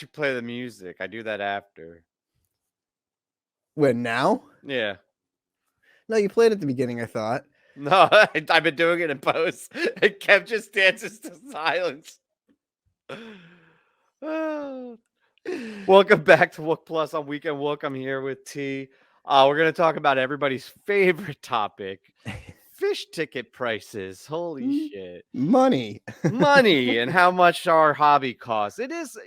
You play the music. I do that after. When now? Yeah. No, you played at the beginning, I thought. No, I've been doing it in post. And Kev just dances to silence. Oh. Welcome back to Wook Plus on Weekend Wook. I'm here with T. We're going to talk about everybody's favorite topic, fish ticket prices. Holy Mm, shit. money. Money and how much our hobby costs. It is,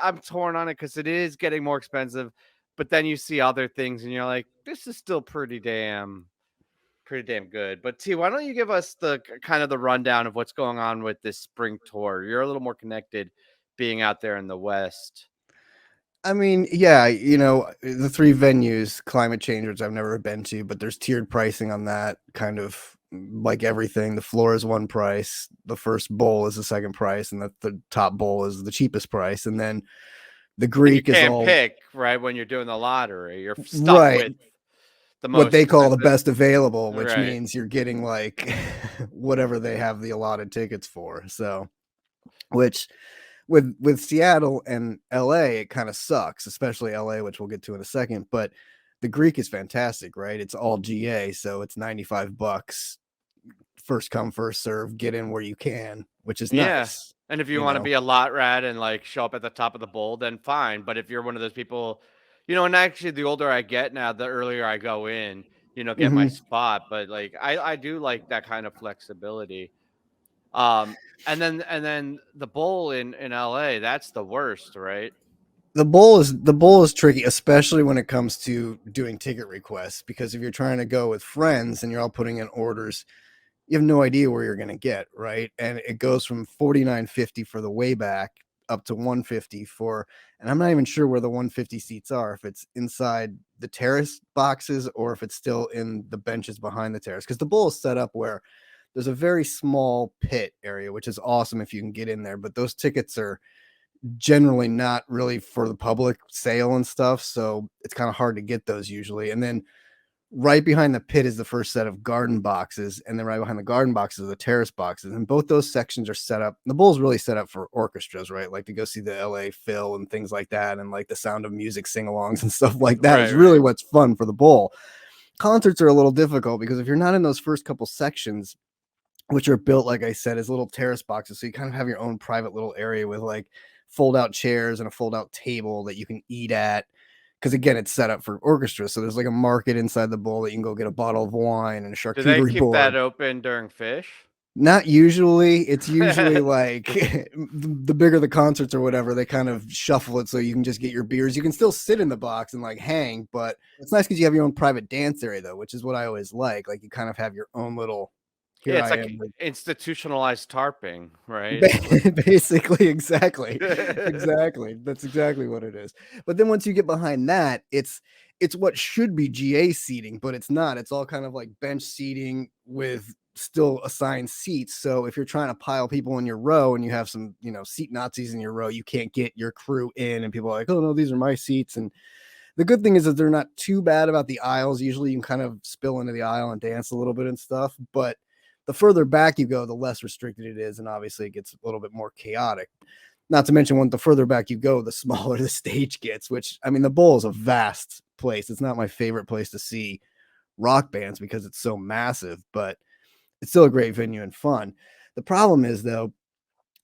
I'm torn on it because it is getting more expensive, but then you see other things and you're like, this is still pretty damn good. But T, why don't you give us the kind of the rundown of what's going on with this spring tour? You're a little more connected being out there in the West. I mean, yeah, the three venues, climate change, which I've never been to, but there's tiered pricing on that, kind of like everything. The floor is one price, the first bowl is the second price, and the top bowl is the cheapest price. And then the And you Greek is can't all pick, right, when you're doing the lottery. You're stuck right, with the what most they call the expensive. best available, which Right. means you're getting like whatever they have the allotted tickets for. So, which with Seattle and LA, it kind of sucks, especially LA, which we'll get to in a second. But the Greek is fantastic, right? It's all GA, so it's $95. First come, first serve, get in where you can, which is Yeah. nice. And if you You want to know. be a lot rat and like show up at the top of the bowl, then fine. But if you're one of those people, and actually the older I get now, the earlier I go in, get my Mm-hmm. spot. But like I do like that kind of flexibility. Um and then the bowl in LA, that's the worst, right? The bowl is tricky, especially when it comes to doing ticket requests, because if you're trying to go with friends and you're all putting in orders, you have no idea where you're going to get, right? And it goes from 49.50 for the way back up to 150 for, and I'm not even sure where the 150 seats are, if it's inside the terrace boxes or if it's still in the benches behind the terrace, because the bowl is set up where there's a very small pit area, which is awesome if you can get in there, but those tickets are generally not really for the public sale and stuff, so it's kind of hard to get those usually. And then right behind the pit is the first set of garden boxes, and then right behind the garden boxes are the terrace boxes, and both those sections are set up. The bowl's really set up for orchestras, right? Like to go see the LA Phil and things like that, and like the Sound of Music sing-alongs and stuff like that Right, is really right. what's fun for the bowl. Concerts are a little difficult because if you're not in those first couple sections, which are built, like I said, as little terrace boxes, so you kind of have your own private little area with like fold out chairs and a fold out table that you can eat at, because again, it's set up for orchestra. So there's like a market inside the bowl that you can go get a bottle of wine and a Do they charcuterie keep that board. open during fish? Not usually. It's usually like the bigger the concerts or whatever, they kind of shuffle it so you can just get your beers. You can still sit in the box and like hang, but it's nice because you have your own private dance area though, which is what I always like. Like you kind of have your own little. Yeah, Here it's I like am with institutionalized tarping, right? basically, exactly, that's exactly what it is. But then once you get behind that, it's what should be GA seating, but it's not. It's all kind of like bench seating with still assigned seats. So if you're trying to pile people in your row and you have some seat Nazis in your row, you can't get your crew in, and people are like, oh no, these are my seats. And the good thing is that they're not too bad about the aisles. Usually you can kind of spill into the aisle and dance a little bit and stuff, but the further back you go, the less restricted it is, and obviously it gets a little bit more chaotic. Not to mention, when the further back you go, the smaller the stage gets. Which, I mean, the bowl is a vast place. It's not my favorite place to see rock bands because it's so massive, but it's still a great venue and fun. The problem is though,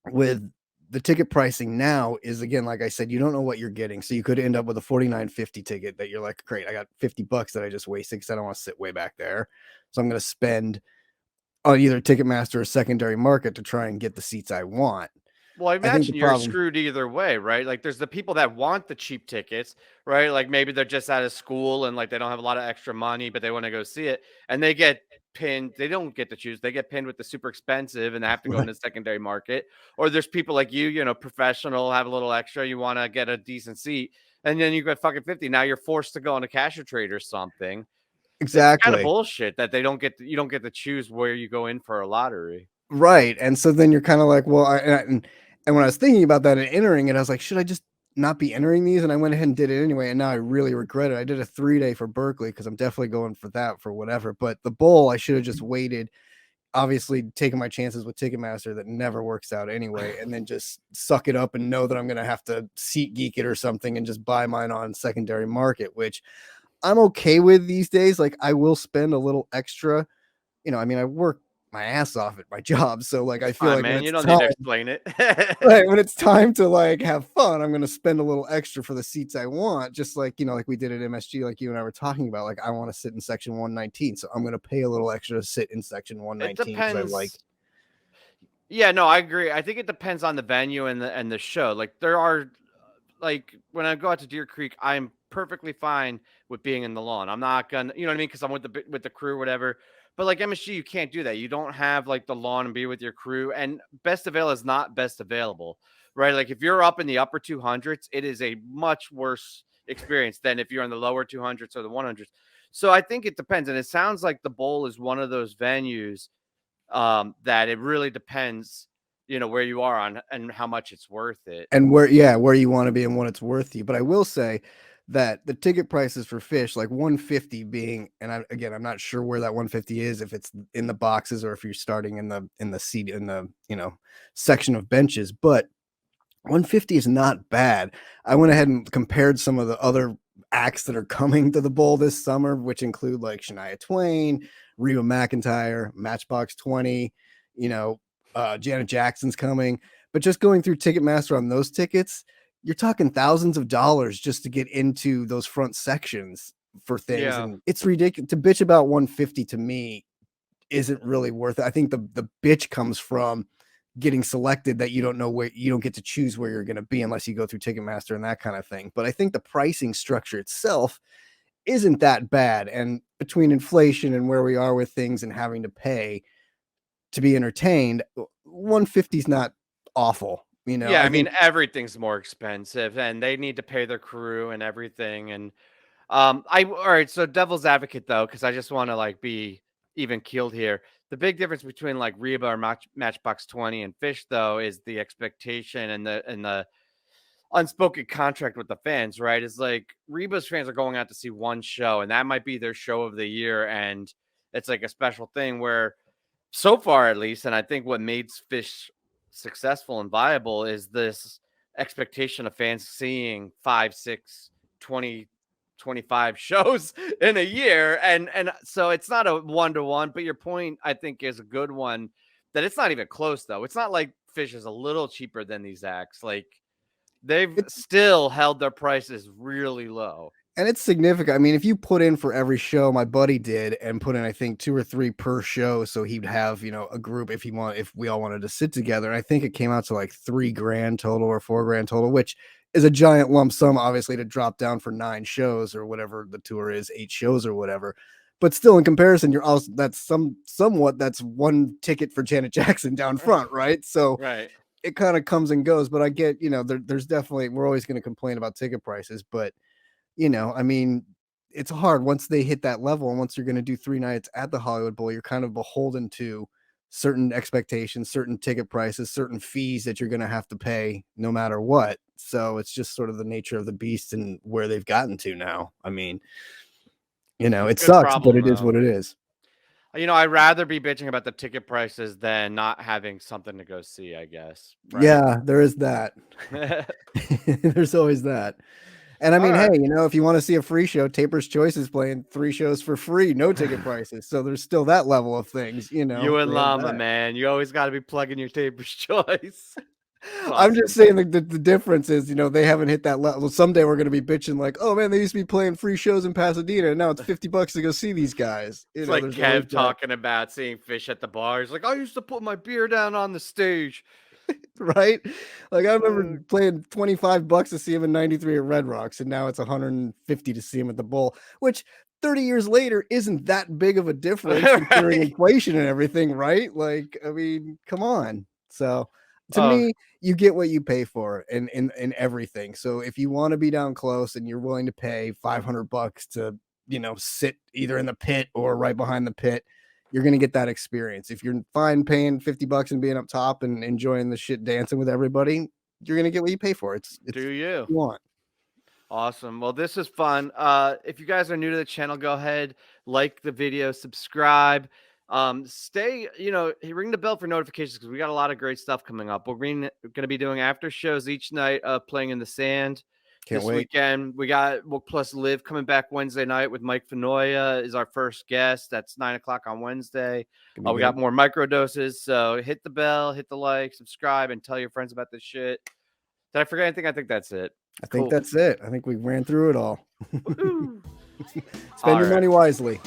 with the ticket pricing now is, again, like I said, you don't know what you're getting. So you could end up with a 49.50 ticket that you're like, great, I got $50 that I just wasted because I don't want to sit way back there. So I'm going to spend on either Ticketmaster or secondary market to try and get the seats I want. Well, I I think the imagine you're problem, screwed either way, right? Like, there's the people that want the cheap tickets, right? Like, maybe they're just out of school and like they don't have a lot of extra money, but they want to go see it, and they get pinned. They don't get to choose. They get pinned with the super expensive, and they have to go right? into the secondary market. Or there's people like you, professional, have a little extra. You want to get a decent seat, and then you get fucking 50. Now you're forced to go on a cash or trade or something. It's kind of Exactly. bullshit that you don't get to choose where you go in for a lottery. Right. And so then you're kind of like, well, and when I was thinking about that and entering it, I was like, should I just not be entering these? And I went ahead and did it anyway. And now I really regret it. I did a 3-day for Berkeley because I'm definitely going for that for whatever. But the bowl, I should have just waited. obviously taking my chances with Ticketmaster that never works out anyway, and then just suck it up and know that I'm gonna have to seat geek it or something and just buy mine on secondary market, which I'm okay with these days. Like I will spend a little extra, I mean, I work my ass off at my job. So like I It's feel fine, like when man. You it's don't need time, to explain it. right, when it's time to like have fun, I'm gonna spend a little extra for the seats I want, just like like we did at MSG, like you and I were talking about. Like I want to sit in section 119, so I'm gonna pay a little extra to sit in section It 119 because I like. depends. Yeah, no, I agree. I think it depends on the venue and the show. Like there are like when I go out to Deer Creek, I'm perfectly fine with being in the lawn. I'm not gonna, you know what I mean, because I'm with the crew, or whatever. But like MSG, you can't do that. You don't have like the lawn and be with your crew. And best avail is not best available, right? Like if you're up in the upper 200s, it is a much worse experience than if you're in the lower 200s or the 100s. So I think it depends, and it sounds like the bowl is one of those venues that it really depends, where you are on and how much it's worth it. And where you want to be and what it's worth you. But I will say that the ticket prices for PHISH, like 150 being, and I'm not sure where that 150 is, if it's in the boxes or if you're starting in the seat in the section of benches, but 150 is not bad. I went ahead and compared some of the other acts that are coming to the bowl this summer, which include like Shania Twain, Reba McEntire, Matchbox 20, Janet Jackson's coming. But just going through Ticketmaster on those tickets, you're talking thousands of dollars just to get into those front sections for things. Yeah. And it's ridiculous to bitch about 150 to me isn't really worth it. I think the bitch comes from getting selected that you don't know where you don't get to choose where you're going to be unless you go through Ticketmaster and that kind of thing. But I think the pricing structure itself isn't that bad. And between inflation and where we are with things and having to pay to be entertained, 150 is not awful. Yeah, I I mean think everything's more expensive and they need to pay their crew and everything. And I all right, so devil's advocate though, because I just want to like be even keeled here. The big difference between like Reba or Matchbox 20 and Fish though is the expectation and the unspoken contract with the fans, right? Is like Reba's fans are going out to see one show and that might be their show of the year, and it's like a special thing where so far at least, and I think what made Fish successful and viable is this expectation of fans seeing 5, 6, 20, 25 shows in a year. And so it's not a one-to-one, but your point I think is a good one, that it's not even close though. It's not like Fish is a little cheaper than these acts. Like they've it's still held their prices really low. and it's significant. I mean, if you put in for every show, my buddy did, and put in, I think, 2 or 3 per show, so he'd have, a group if we all wanted to sit together. And I think it came out to like 3 grand total or 4 grand total, which is a giant lump sum, obviously, to drop down for 9 shows or whatever the tour is, 8 shows or whatever. But still, in comparison, you're also that's somewhat that's one ticket for Janet Jackson down front, right? So Right. it kind of comes and goes. But I get, there's definitely we're always going to complain about ticket prices, but I mean, it's hard once they hit that level, and once you're going to do 3 nights at the Hollywood Bowl, you're kind of beholden to certain expectations, certain ticket prices, certain fees that you're going to have to pay no matter what. So it's just sort of the nature of the beast and where they've gotten to now. I mean, it Good sucks, but problem it is though. what it is. I'd rather be bitching about the ticket prices than not having something to go see, I guess. Right. Yeah, there is that. There's always that. And I All mean, hey, right. if you want to see a free show, Taper's Choice is playing 3 shows for free, no ticket prices. So there's still that level of things, You and we have Llama, that. man. You always got to be plugging your taper's choice. It's I'm just awesome. saying the difference is, they haven't hit that level. Someday we're going to be bitching like, oh man, they used to be playing free shows in Pasadena, and now it's $50 to go see these guys. It's like There's always Kev that, talking about seeing Fish at the bar. He's like, I used to put my beer down on the stage. right? Like I remember Uh, playing $25 to see him in '93 at Red Rocks, and now it's 150 to see him at the Bowl, which 30 years later isn't that big of a difference considering right. inflation and everything, right? Like, I mean, come on. So to Oh, me, you get what you pay for in everything. So if you want to be down close and you're willing to pay $500 to, sit either in the pit or right behind the pit, you're going to get that experience. If you're fine paying $50 and being up top and enjoying the shit dancing with everybody, you're going to get what you pay for. do It's you? what you want. Awesome. Well, this is fun. If you guys are new to the channel, go ahead, like the video, subscribe. Stay, ring the bell for notifications because we got a lot of great stuff coming up. We're going to be doing after shows each night, playing in the sand. Can't This wait. weekend, we got Wook plus Live coming back Wednesday night with Mike Fenoya is our first guest. That's 9 o'clock on Wednesday. Gonna be We good. got more micro doses. So hit the bell, hit the like, subscribe, and tell your friends about this shit. Did I forget anything? I think that's it. I think Cool. that's it. I think we ran through it all. Woohoo. Spend All your right. money wisely.